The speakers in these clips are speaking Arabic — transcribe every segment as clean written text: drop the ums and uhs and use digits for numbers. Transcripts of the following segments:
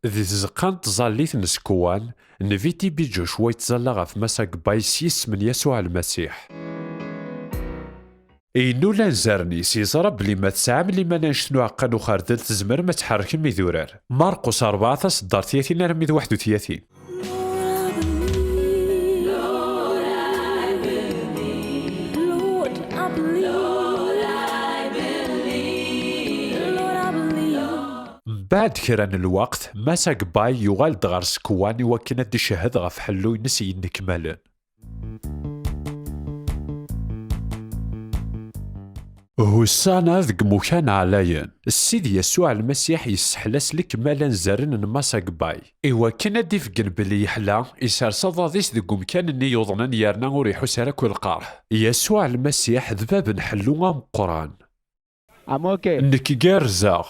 ذي تزقان تظليت نسكوان نفيتي بيجو شوي تزلا غف مساق بايسيس من يسوع المسيح. إنو لانزارني سيزرا بلي ما تسعام لي ما نشتنو عقانو خاردل تزمر ما تحرك ميذورار. مارقوس 4 صدار 30 رميد 31. بعد كران الوقت مساق باي يغال دغار سكواني وكنا دي شهد غف حلو ينسي نكمالن. هوسانا ذق مكان علاين السيد يسوع المسيح يسحلس لك مالا زارن مساق باي إوا كنا ديفقن بلي يحلا يسار صداديس ذق مكان اني يوضنان يارنا وريحو سارك القارح. يسوع المسيح ذباب نحلوها مقران انك قارزاغ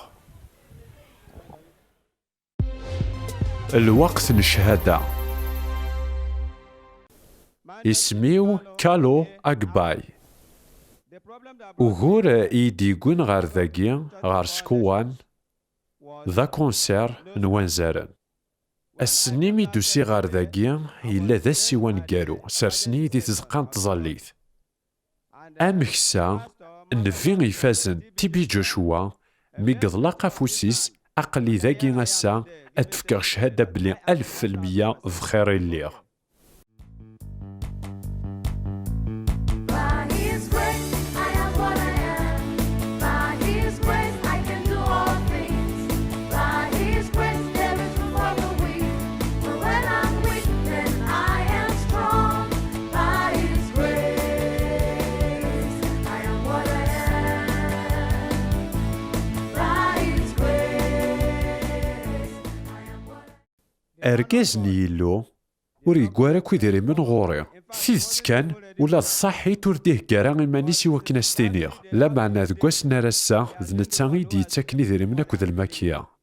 الوقت نشهده. اسميو كالو أقباي وغور ايدي قون غار ذاقي غار سكوان ذا كونسير نوانزارن. السنيمي دوسي غار ذاقي إلا ذا السيوان قارو سارسني دي تزقان تظليت. أمكسا نفين يفازن تيبي جوشوا ميقض لاقا فوسيس أقلي ذاقي غسا أتفكر شهادة بلي 1000% بخير الليغ. أركزني يلو وريقوارا كويديري من غوري ثيث كان ولا الصحي ترديه كارا إمانيسي وكنا ستينيغ لا معنى ذقوس نارسا ذنتاني دي تاكني ديري منك ذا الماكية.